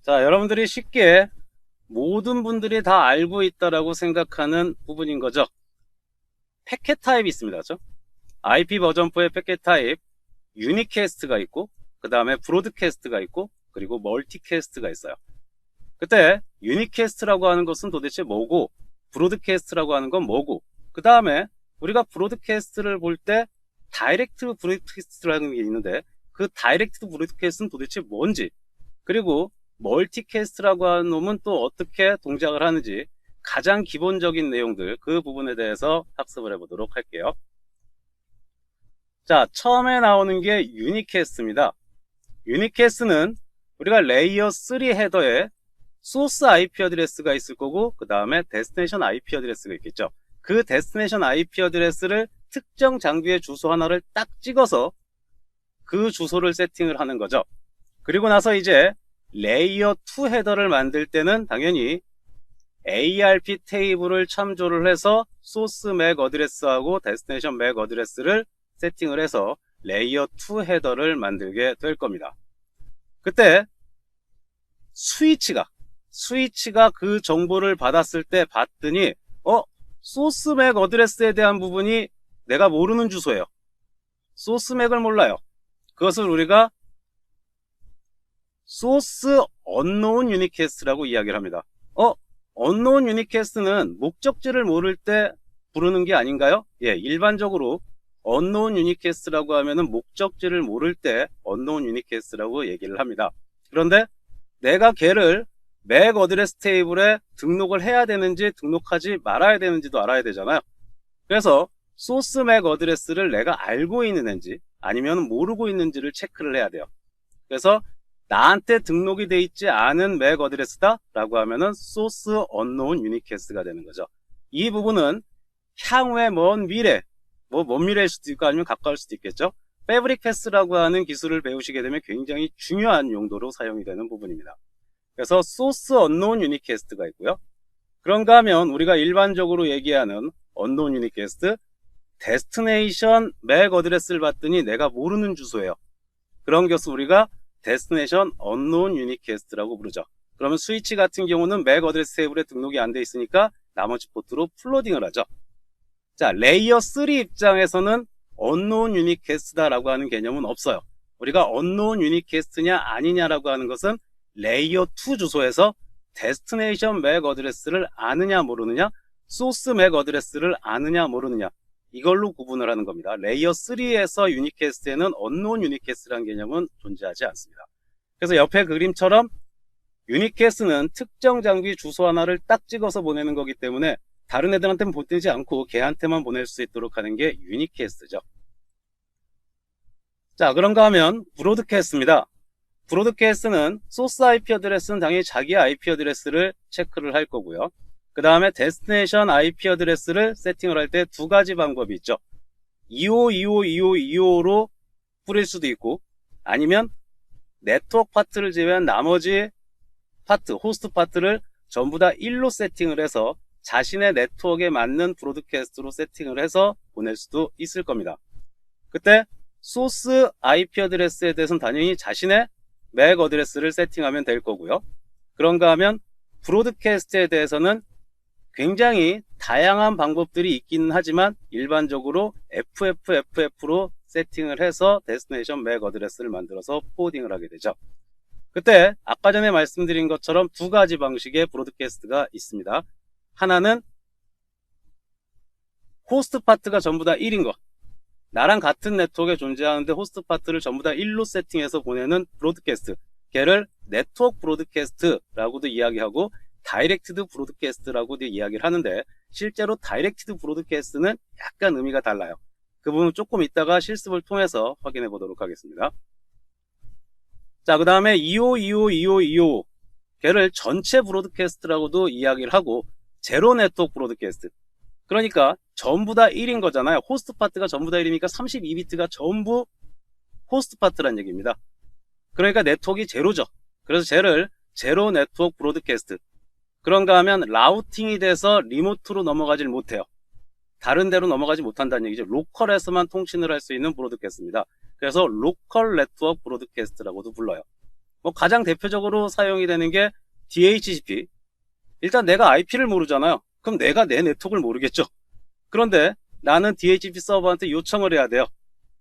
자, 여러분들이 쉽게 모든 분들이 다 알고 있다라고 생각하는 부분인 거죠. 패킷 타입이 있습니다. 그렇죠? IP 버전4의 패킷 타입, 유니캐스트가 있고, 그 다음에 브로드캐스트가 있고, 그리고 멀티캐스트가 있어요. 그때 유니캐스트라고 하는 것은 도대체 뭐고, 브로드캐스트라고 하는 건 뭐고, 그 다음에 우리가 브로드캐스트를 볼 때 다이렉트 브로드캐스트라는 게 있는데, 그 다이렉트 브로드캐스트는 도대체 뭔지, 그리고 멀티캐스트라고 하는 놈은 또 어떻게 동작을 하는지 가장 기본적인 내용들, 그 부분에 대해서 학습을 해보도록 할게요. 자, 처음에 나오는 게 유니캐스트입니다. 유니캐스트는 우리가 레이어 3 헤더에 소스 IP 어드레스가 있을 거고, 그 다음에 데스티네이션 IP 어드레스가 있겠죠. 그 데스티네이션 IP 어드레스를 특정 장비의 주소 하나를 딱 찍어서 그 주소를 세팅을 하는 거죠. 그리고 나서 이제 레이어 2 헤더를 만들 때는 당연히 ARP 테이블을 참조를 해서 소스 맥 어드레스하고 데스티네이션 맥 어드레스를 세팅을 해서 레이어 2 헤더를 만들게 될 겁니다. 그때 스위치가 그 정보를 받았을 때 봤더니 소스 맥 어드레스에 대한 부분이 내가 모르는 주소예요. 소스 맥을 몰라요. 그것을 우리가 소스 언노운 유니캐스트라고 이야기를 합니다. 언노운 유니캐스트는 목적지를 모를 때 부르는 게 아닌가요? 예, 일반적으로 언노운 유니캐스트라고 하면은 목적지를 모를 때 언노운 유니캐스트라고 얘기를 합니다. 그런데 내가 걔를 맥 어드레스 테이블에 등록을 해야 되는지 등록하지 말아야 되는지도 알아야 되잖아요. 그래서 소스 맥 어드레스를 내가 알고 있는 앤지 아니면 모르고 있는지를 체크를 해야 돼요. 그래서 나한테 등록이 돼 있지 않은 맥 어드레스다 라고 하면은 소스 언노운 유니캐스트가 되는 거죠. 이 부분은 향후의 먼 미래, 먼 미래일 수도 있고 아니면 가까울 수도 있겠죠. 패브릭 패스라고 하는 기술을 배우시게 되면 굉장히 중요한 용도로 사용이 되는 부분입니다. 그래서 소스 언노운 유니캐스트가 있고요. 그런가 하면 우리가 일반적으로 얘기하는 언노운 유니캐스트, 데스티네이션 맥 어드레스를 봤더니 내가 모르는 주소예요. 그런 것을 우리가 데스티네이션 언노운 유니캐스트라고 부르죠. 그러면 스위치 같은 경우는 맥 어드레스 테이블에 등록이 안 돼 있으니까 나머지 포트로 플로딩을 하죠. 자, 레이어 3 입장에서는 언노운 유니캐스트다라고 하는 개념은 없어요. 우리가 언노운 유니캐스트냐 아니냐라고 하는 것은 레이어 2 주소에서 데스티네이션 맥 어드레스를 아느냐 모르느냐, 소스 맥 어드레스를 아느냐 모르느냐, 이걸로 구분을 하는 겁니다. 레이어 3에서 유니캐스트에는 언노운 유니캐스트라는 개념은 존재하지 않습니다. 그래서 옆에 그림처럼 유니캐스트는 특정 장비 주소 하나를 딱 찍어서 보내는 거기 때문에 다른 애들한테는 보내지 않고 걔한테만 보낼 수 있도록 하는 게 유니캐스트죠. 자, 그런가 하면 브로드캐스트입니다. 브로드캐스트는 소스 IP 어드레스는 당연히 자기 IP 어드레스를 체크를 할 거고요. 그 다음에 데스티네이션 IP 어드레스를 세팅을 할 때 두 가지 방법이 있죠. 25252525로 뿌릴 수도 있고, 아니면 네트워크 파트를 제외한 나머지 파트, 호스트 파트를 전부 다 1로 세팅을 해서 자신의 네트워크에 맞는 브로드캐스트로 세팅을 해서 보낼 수도 있을 겁니다. 그때 소스 IP 어드레스에 대해서는 당연히 자신의 맥 어드레스를 세팅하면 될 거고요. 그런가 하면 브로드캐스트에 대해서는 굉장히 다양한 방법들이 있기는 하지만 일반적으로 FFFF로 세팅을 해서 데스티네이션 맥 어드레스를 만들어서 포워딩을 하게 되죠. 그때 아까 전에 말씀드린 것처럼 두 가지 방식의 브로드캐스트가 있습니다. 하나는 호스트 파트가 전부 다 1인 것, 나랑 같은 네트워크에 존재하는데 호스트 파트를 전부 다 1로 세팅해서 보내는 브로드캐스트, 걔를 네트워크 브로드캐스트라고도 이야기하고 다이렉티드 브로드캐스트라고도 이야기를 하는데, 실제로 다이렉티드 브로드캐스트는 약간 의미가 달라요. 그 부분은 조금 이따가 실습을 통해서 확인해 보도록 하겠습니다. 자, 그 다음에 25252525 걔를 전체 브로드캐스트라고도 이야기를 하고, 제로 네트워크 브로드캐스트, 그러니까 전부 다 1인 거잖아요. 호스트 파트가 전부 다 1이니까 32비트가 전부 호스트 파트란 얘기입니다. 그러니까 네트워크가 제로죠. 그래서 쟤를 제로 네트워크 브로드캐스트, 그런가 하면 라우팅이 돼서 리모트로 넘어가질 못해요. 다른 데로 넘어가지 못한다는 얘기죠. 로컬에서만 통신을 할 수 있는 브로드캐스트입니다. 그래서 로컬 네트워크 브로드캐스트라고도 불러요. 뭐 가장 대표적으로 사용이 되는 게 DHCP. 일단 내가 IP를 모르잖아요. 그럼 내가 내 네트워크를 모르겠죠. 그런데 나는 DHCP 서버한테 요청을 해야 돼요.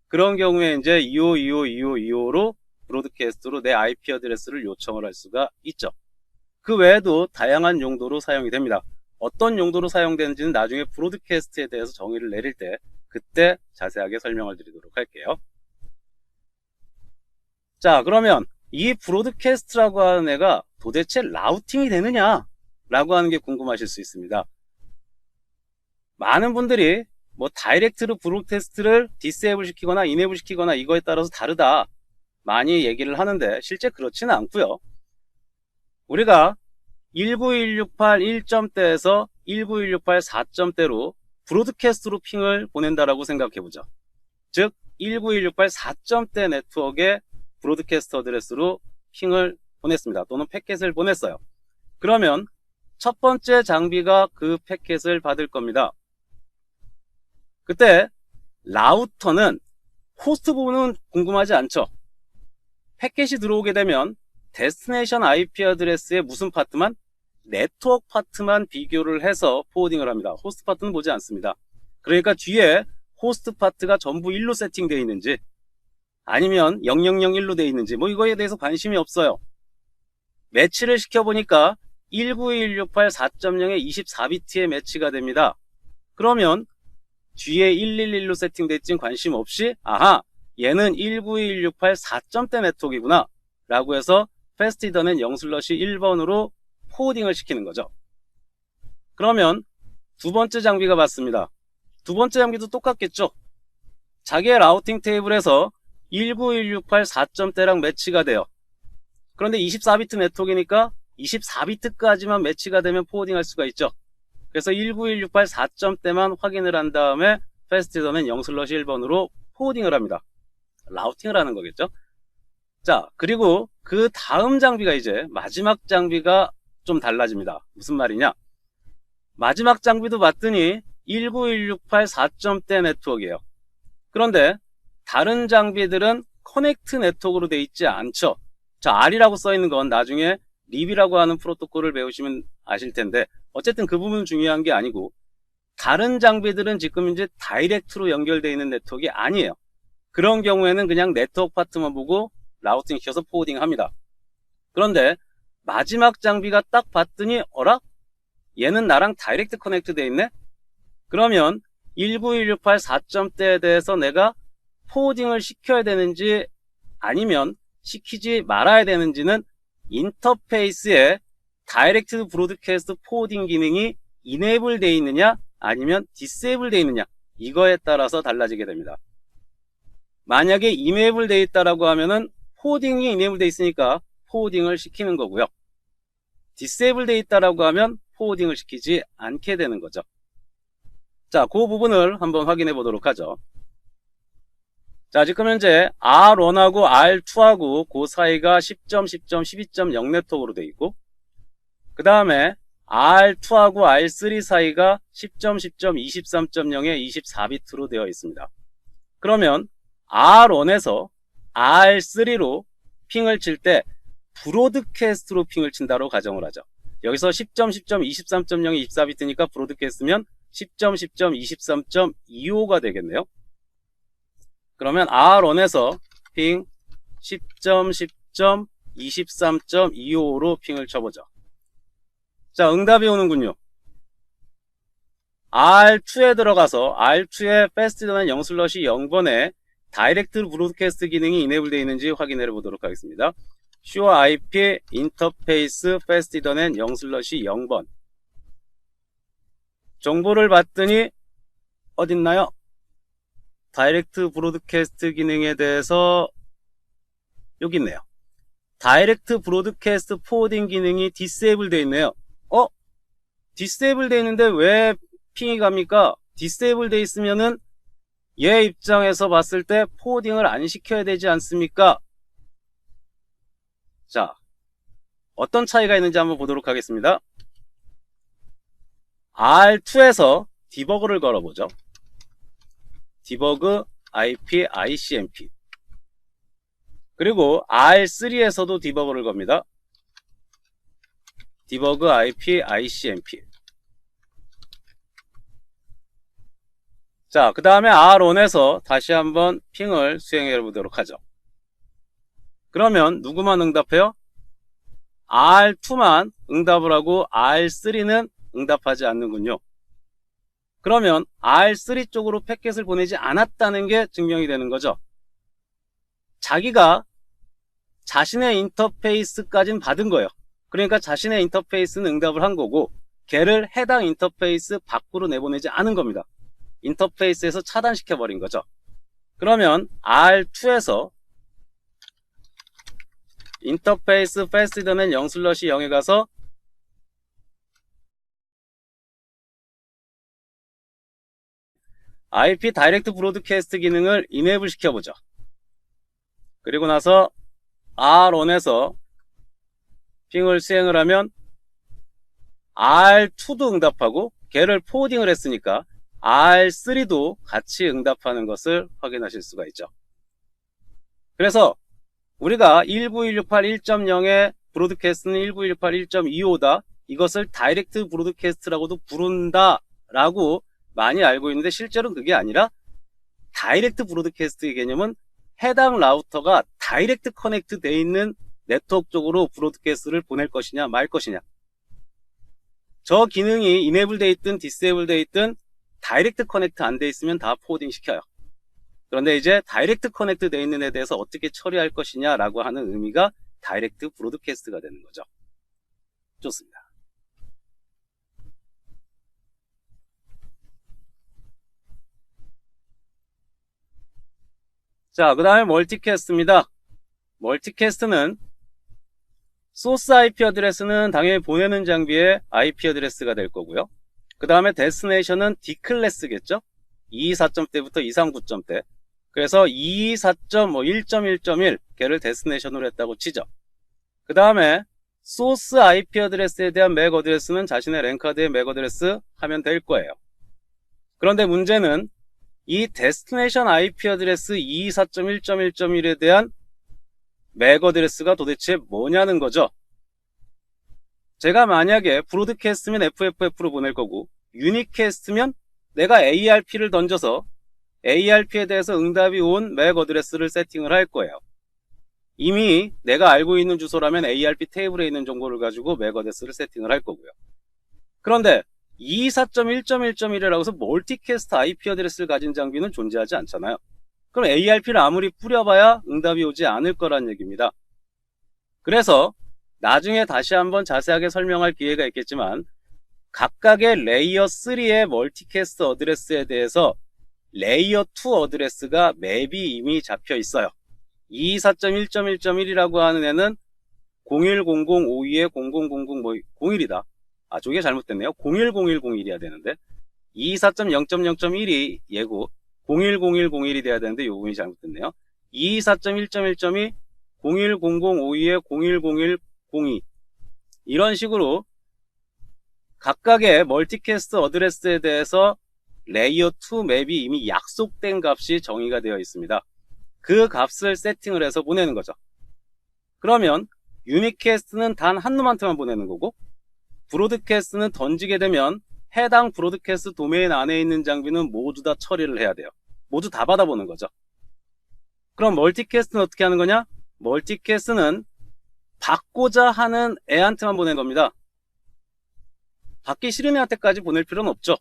그런 경우에 이제 25252525로 브로드캐스트로 내 IP 어드레스를 요청을 할 수가 있죠. 그 외에도 다양한 용도로 사용이 됩니다. 어떤 용도로 사용되는지는 나중에 브로드캐스트에 대해서 정의를 내릴 때 그때 자세하게 설명을 드리도록 할게요. 자, 그러면 이 브로드캐스트라고 하는 애가 도대체 라우팅이 되느냐 라고 하는 게 궁금하실 수 있습니다. 많은 분들이 뭐 다이렉트로 브로드캐스트를 디세이블 시키거나 이네이블 시키거나 이거에 따라서 다르다 많이 얘기를 하는데 실제 그렇지는 않고요. 우리가 19168 1점대에서 19168 4점대로 브로드캐스트로 핑을 보낸다라고 생각해보죠. 즉 19168 4점대 네트워크에 브로드캐스트 어드레스로 핑을 보냈습니다. 또는 패킷을 보냈어요. 그러면 첫 번째 장비가 그 패킷을 받을 겁니다. 그때 라우터는 호스트 부분은 궁금하지 않죠. 패킷이 들어오게 되면 데스티네이션 IP 어드레스의 무슨 파트만? 네트워크 파트만 비교를 해서 포워딩을 합니다. 호스트 파트는 보지 않습니다. 그러니까 뒤에 호스트 파트가 전부 1로 세팅되어 있는지 아니면 0001로 되어 있는지 뭐 이거에 대해서 관심이 없어요. 매치를 시켜보니까 19168 4.0에 24비트의 매치가 됩니다. 그러면 뒤에 111로 세팅됐진 관심 없이 아하 얘는 19168 4점대 네트워크이구나 라고 해서 패스트 이더넷 0/1번으로 포워딩을 시키는 거죠. 그러면 두 번째 장비가 받습니다. 두 번째 장비도 똑같겠죠. 자기의 라우팅 테이블에서 19168 4점대랑 매치가 돼요. 그런데 24비트 네트워크이니까 24비트까지만 매치가 되면 포워딩 할 수가 있죠. 그래서 19168 4점대만 확인을 한 다음에 패스트 이더넷 0/1번으로 포워딩을 합니다. 라우팅을 하는 거겠죠. 자, 그리고 그 다음 장비가 이제 마지막 장비가 좀 달라집니다. 무슨 말이냐? 마지막 장비도 봤더니 19168 4점대 네트워크예요. 그런데 다른 장비들은 커넥트 네트워크로 되어 있지 않죠. 자, R이라고 써 있는 건 나중에 립이라고 하는 프로토콜을 배우시면 아실 텐데 어쨌든 그 부분은 중요한 게 아니고 다른 장비들은 지금 이제 다이렉트로 연결되어 있는 네트워크가 아니에요. 그런 경우에는 그냥 네트워크 파트만 보고 라우팅 시켜서 포워딩 합니다. 그런데 마지막 장비가 딱 봤더니 어라? 얘는 나랑 다이렉트 커넥트 되어 있네? 그러면 19168 4점대에 대해서 내가 포워딩을 시켜야 되는지 아니면 시키지 말아야 되는지는 인터페이스에 다이렉트 브로드캐스트 포워딩 기능이 이네이블 되어 있느냐 아니면 디세이블 되어 있느냐 이거에 따라서 달라지게 됩니다. 만약에 이네이블 되어 있다라고 하면은 포워딩이 이네이블 되어 있으니까 포워딩을 시키는 거고요. 디세이블 되어 있다라고 하면 포워딩을 시키지 않게 되는 거죠. 자, 그 부분을 한번 확인해 보도록 하죠. 자, 지금 현재 R1하고 R2하고 그 사이가 10점, 10점, 12.0 네트워크로 되어 있고 그 다음에 R2하고 R3 사이가 10점, 10점, 23.0에 24비트로 되어 있습니다. 그러면 R1에서 R3로 핑을 칠 때 브로드캐스트로 핑을 친다로 가정을 하죠. 여기서 10점, 10점, 23.0이 24비트니까 브로드캐스트면 10점, 10점, 23.25가 되겠네요. 그러면 R1에서 핑 10점, 10점, 23.25로 핑을 쳐보죠. 자, 응답이 오는군요. R2에 들어가서 R2의 패스트 이더넷 0/0번에 다이렉트 브로드캐스트 기능이 이네이블 되어 있는지 확인해 보도록 하겠습니다. Sure IP 인터페이스 패스트 이더넷 0/0번 정보를 봤더니 어딨나요? 다이렉트 브로드캐스트 기능에 대해서 여기 있네요. 다이렉트 브로드캐스트 포워딩 기능이 디세이블 되어 있네요. 디세이블 되어 있는데 왜 핑이 갑니까? 디세이블 되어 있으면은 얘 입장에서 봤을 때 포워딩을 안 시켜야 되지 않습니까? 자, 어떤 차이가 있는지 한번 보도록 하겠습니다. R2에서 디버그를 걸어보죠. 디버그 IP ICMP 그리고 R3에서도 디버그를 겁니다. 디버그 IP ICMP. 자, 그 다음에 R1에서 다시 한번 핑을 수행해 보도록 하죠. 그러면 누구만 응답해요? R2만 응답을 하고 R3는 응답하지 않는군요. 그러면 R3 쪽으로 패킷을 보내지 않았다는 게 증명이 되는 거죠. 자기가 자신의 인터페이스까지는 받은 거예요. 그러니까 자신의 인터페이스는 응답을 한 거고 걔를 해당 인터페이스 밖으로 내보내지 않은 겁니다. 인터페이스에서 차단시켜버린 거죠. 그러면 R2에서 인터페이스 faster than 0/0에 가서 IP 다이렉트 브로드캐스트 기능을 이네이블 시켜보죠. 그리고 나서 R1에서 핑을 수행을 하면 R2도 응답하고 걔를 포워딩을 했으니까 R3도 같이 응답하는 것을 확인하실 수가 있죠. 그래서 우리가 19168.1.0의 브로드캐스트는 19168.1.25다. 이것을 다이렉트 브로드캐스트라고도 부른다 라고 많이 알고 있는데 실제로는 그게 아니라 다이렉트 브로드캐스트의 개념은 해당 라우터가 다이렉트 커넥트 되어 있는 네트워크 쪽으로 브로드캐스트를 보낼 것이냐 말 것이냐. 저 기능이 이네이블 되어 있든 디세이블 되어 있든 다이렉트 커넥트 안 되어 있으면 다 포워딩 시켜요. 그런데 이제 다이렉트 커넥트 되어 있는 에 대해서 어떻게 처리할 것이냐 라고 하는 의미가 다이렉트 브로드캐스트가 되는 거죠. 좋습니다. 자, 그 다음에 멀티캐스트입니다. 멀티캐스트는 소스 IP 어드레스는 당연히 보내는 장비의 IP 어드레스가 될 거고요. 그 다음에 데스티네이션은 D클래스겠죠? 224점대부터 239점대. 그래서 224.1.1.1 걔를 데스티네이션으로 했다고 치죠. 그 다음에 소스 IP 어드레스에 대한 맥 어드레스는 자신의 랜카드의 맥 어드레스 하면 될 거예요. 그런데 문제는 이 데스티네이션 IP 어드레스 224.1.1.1에 대한 맥 어드레스가 도대체 뭐냐는 거죠. 제가 만약에 브로드캐스트면 FFF로 보낼 거고 유니캐스트면 내가 ARP를 던져서 ARP에 대해서 응답이 온 맥 어드레스를 세팅을 할 거예요. 이미 내가 알고 있는 주소라면 ARP 테이블에 있는 정보를 가지고 맥 어드레스를 세팅을 할 거고요. 그런데 224.1.1.1이라고 해서 멀티캐스트 IP 어드레스를 가진 장비는 존재하지 않잖아요. 그럼 ARP를 아무리 뿌려봐야 응답이 오지 않을 거란 얘기입니다. 그래서 나중에 다시 한번 자세하게 설명할 기회가 있겠지만 각각의 레이어 3의 멀티캐스트 어드레스에 대해서 레이어 2 어드레스가 맵이 이미 잡혀 있어요. 224.1.1.1이라고 하는 애는 010052-0000 01이다. 아, 저게 잘못됐네요. 010101이어야 되는데 224.0.0.1이 얘고 010101이 돼야 되는데 이 부분이 잘못됐네요. 224.1.1.2 010052-010102 이런 식으로 각각의 멀티캐스트 어드레스에 대해서 레이어 2 맵이 이미 약속된 값이 정의가 되어 있습니다. 그 값을 세팅을 해서 보내는 거죠. 그러면 유니캐스트는 단 한 놈한테만 보내는 거고 브로드캐스트는 던지게 되면 해당 브로드캐스트 도메인 안에 있는 장비는 모두 다 처리를 해야 돼요. 모두 다 받아보는 거죠. 그럼 멀티캐스트는 어떻게 하는 거냐? 멀티캐스트는 받고자 하는 애한테만 보낸 겁니다. 받기 싫은 애한테까지 보낼 필요는 없죠.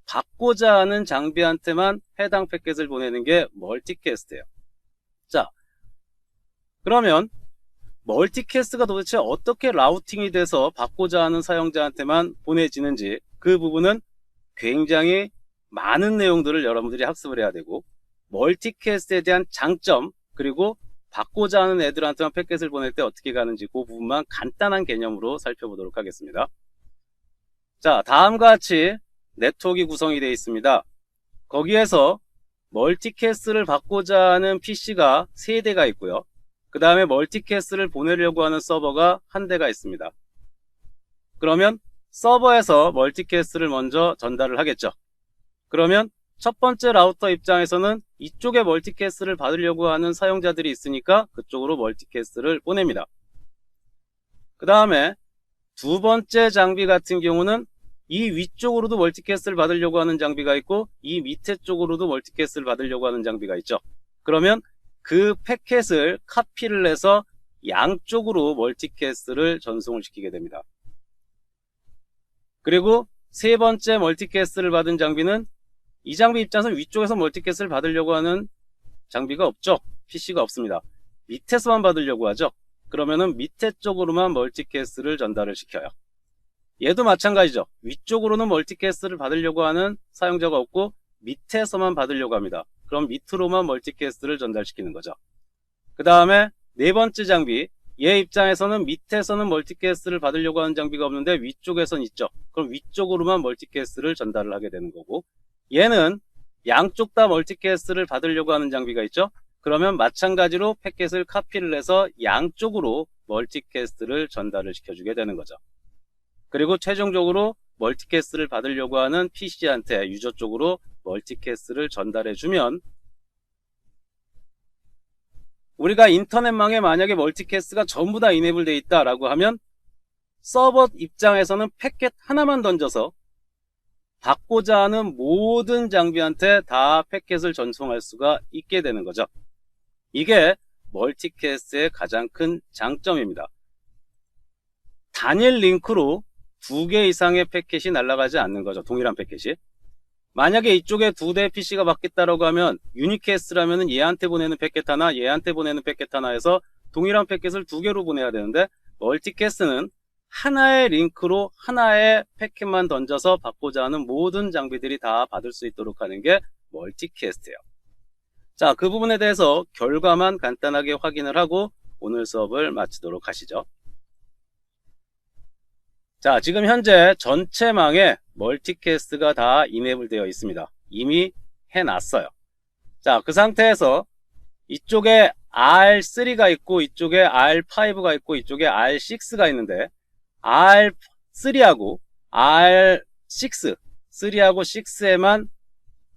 받고자 하는 장비한테만 해당 패킷을 보내는 게 멀티캐스트예요. 자, 그러면 멀티캐스트가 도대체 어떻게 라우팅이 돼서 받고자 하는 사용자한테만 보내지는지 그 부분은 굉장히 많은 내용들을 여러분들이 학습을 해야 되고 멀티캐스트에 대한 장점 그리고 받고자 하는 애들한테만 패킷을 보낼 때 어떻게 가는지 그 부분만 간단한 개념으로 살펴보도록 하겠습니다. 자, 다음과 같이 네트워크가 구성이 되어 있습니다. 거기에서 멀티캐스트를 받고자 하는 PC가 3대가 있고요. 그 다음에 멀티캐스트를 보내려고 하는 서버가 1대가 있습니다. 그러면 서버에서 멀티캐스트를 먼저 전달을 하겠죠. 그러면 첫 번째 라우터 입장에서는 이쪽에 멀티캐스를 받으려고 하는 사용자들이 있으니까 그쪽으로 멀티캐스를 보냅니다. 그 다음에 두 번째 장비 같은 경우는 이 위쪽으로도 멀티캐스를 받으려고 하는 장비가 있고 이 밑에 쪽으로도 멀티캐스를 받으려고 하는 장비가 있죠. 그러면 그 패켓을 카피를 해서 양쪽으로 멀티캐스를 전송을 시키게 됩니다. 그리고 세 번째 멀티캐스를 받은 장비는 이 장비 입장에서 위쪽에서 멀티캐스를 받으려고 하는 장비가 없죠. PC가 없습니다. 밑에서만 받으려고 하죠. 그러면은 밑에 쪽으로만 멀티캐스를 전달을 시켜요. 얘도 마찬가지죠. 위쪽으로는 멀티캐스를 받으려고 하는 사용자가 없고 밑에서만 받으려고 합니다. 그럼 밑으로만 멀티캐스를 전달시키는 거죠. 그 다음에 네 번째 장비, 얘 입장에서는 밑에서는 멀티캐스를 받으려고 하는 장비가 없는데 위쪽에선 있죠. 그럼 위쪽으로만 멀티캐스를 전달을 하게 되는 거고, 얘는 양쪽 다 멀티캐스를 받으려고 하는 장비가 있죠. 그러면 마찬가지로 패켓을 카피를 해서 양쪽으로 멀티캐스를 전달을 시켜주게 되는 거죠. 그리고 최종적으로 멀티캐스를 받으려고 하는 PC한테 유저 쪽으로 멀티캐스를 전달해주면, 우리가 인터넷망에 만약에 멀티캐스가 전부 다 이네이블 되어 있다라고 하면 서버 입장에서는 패켓 하나만 던져서 받고자 하는 모든 장비한테 다 패켓을 전송할 수가 있게 되는 거죠. 이게 멀티캐스트의 가장 큰 장점입니다. 단일 링크로 2개 이상의 패켓이 날아가지 않는 거죠. 동일한 패켓이. 만약에 이쪽에 2대 PC가 받겠다라고 하면 유니캐스라면은 얘한테 보내는 패켓 하나, 얘한테 보내는 패켓 하나 해서 동일한 패켓을 2개로 보내야 되는데, 멀티캐스는 하나의 링크로 하나의 패켓만 던져서 받고자 하는 모든 장비들이 다 받을 수 있도록 하는 게 멀티캐스트예요. 자, 그 부분에 대해서 결과만 간단하게 확인을 하고 오늘 수업을 마치도록 하시죠. 자, 지금 현재 전체 망에 멀티캐스트가 다 이네이블 되어 있습니다. 이미 해놨어요. 자, 그 상태에서 이쪽에 R3가 있고 이쪽에 R5가 있고 이쪽에 R6가 있는데, R3하고 R6, 3하고 6에만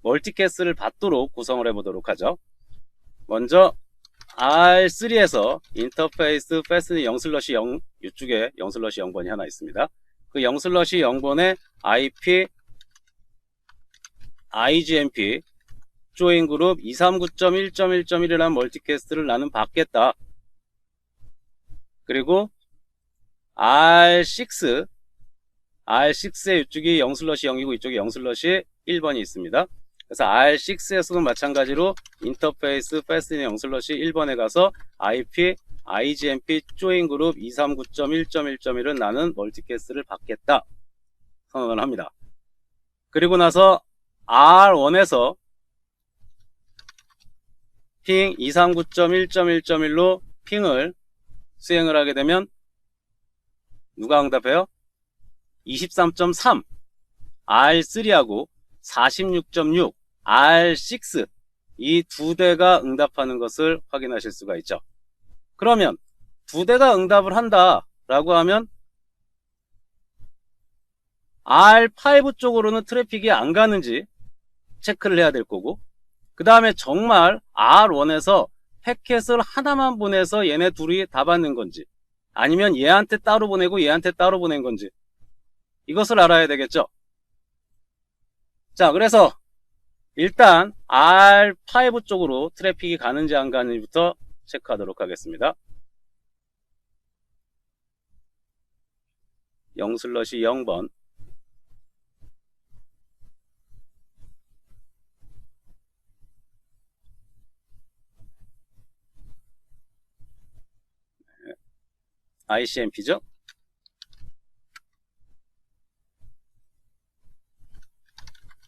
멀티캐스를 받도록 구성을 해보도록 하죠. 먼저 R3에서 인터페이스 패스는 0/0, 이쪽에 0/0번이 하나 있습니다. 그 0/0번에 IP IGMP 조인 그룹 239.1.1.1이라는 멀티캐스트를 나는 받겠다. 그리고 R6에 이쪽이 0/0이고 이쪽에 0/1번이 있습니다. 그래서 R6에서는 마찬가지로 인터페이스 패스는 0/1번에 가서 IP IGMP 조인 그룹 239.1.1.1은 나는 멀티캐스트를 받겠다 선언을 합니다. 그리고 나서 R1에서 핑 239.1.1.1로 핑을 수행을 하게 되면 누가 응답해요? 23.3 R3하고 46.6 R6 이 두 대가 응답하는 것을 확인하실 수가 있죠. 그러면 두 대가 응답을 한다 라고 하면 R5 쪽으로는 트래픽이 안 가는지 체크를 해야 될 거고, 그 다음에 정말 R1에서 패켓을 하나만 보내서 얘네 둘이 다 받는 건지, 아니면 얘한테 따로 보내고 얘한테 따로 보낸 건지, 이것을 알아야 되겠죠. 자, 그래서 일단 R5 쪽으로 트래픽이 가는지 안 가는지부터 체크하도록 하겠습니다. 0/0번 ICMP죠.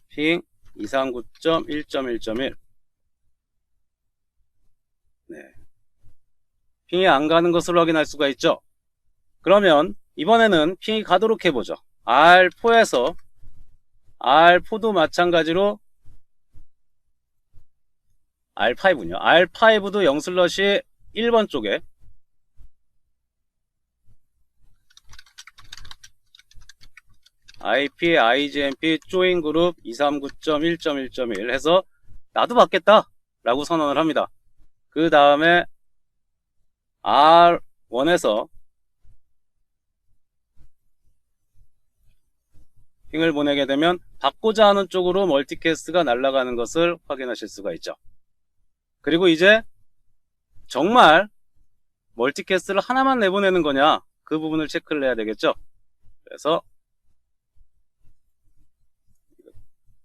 핑 239.1.1.1 네. 핑이 안 가는 것을 확인할 수가 있죠. 그러면 이번에는 핑이 가도록 해보죠. R4에서 R4도 마찬가지로 R5군요. R5도 0/1번 쪽에 IP IGMP 조인 그룹 239.1.1.1 해서 나도 받겠다 라고 선언을 합니다. 그 다음에 R1에서 핑을 보내게 되면 받고자 하는 쪽으로 멀티캐스트가 날아가는 것을 확인하실 수가 있죠. 그리고 이제 정말 멀티캐스트를 하나만 내보내는 거냐, 그 부분을 체크를 해야 되겠죠. 그래서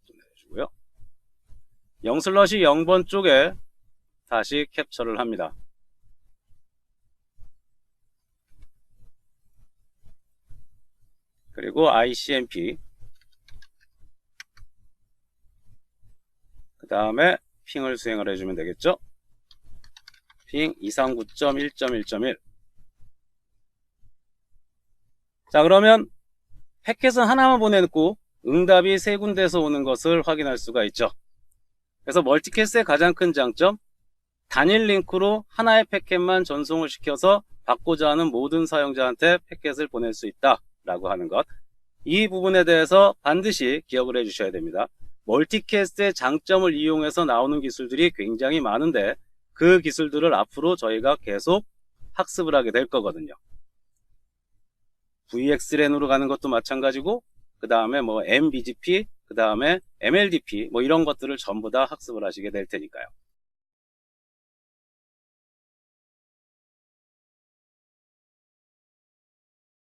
좀 내주고요. 0/0번 쪽에 다시 캡처를 합니다. 그리고 ICMP, 그 다음에 핑을 수행을 해주면 되겠죠. 핑 239.1.1.1. 자, 그러면 패킷은 하나만 보내놓고 응답이 세 군데에서 오는 것을 확인할 수가 있죠. 그래서 멀티캐스트의 가장 큰 장점, 단일 링크로 하나의 패킷만 전송을 시켜서 받고자 하는 모든 사용자한테 패킷을 보낼 수 있다 라고 하는 것. 이 부분에 대해서 반드시 기억을 해 주셔야 됩니다. 멀티캐스트의 장점을 이용해서 나오는 기술들이 굉장히 많은데 그 기술들을 앞으로 저희가 계속 학습을 하게 될 거거든요. VXLAN으로 가는 것도 마찬가지고, 그 다음에 뭐 MBGP, 그 다음에 MLDP, 뭐 이런 것들을 전부 다 학습을 하시게 될 테니까요.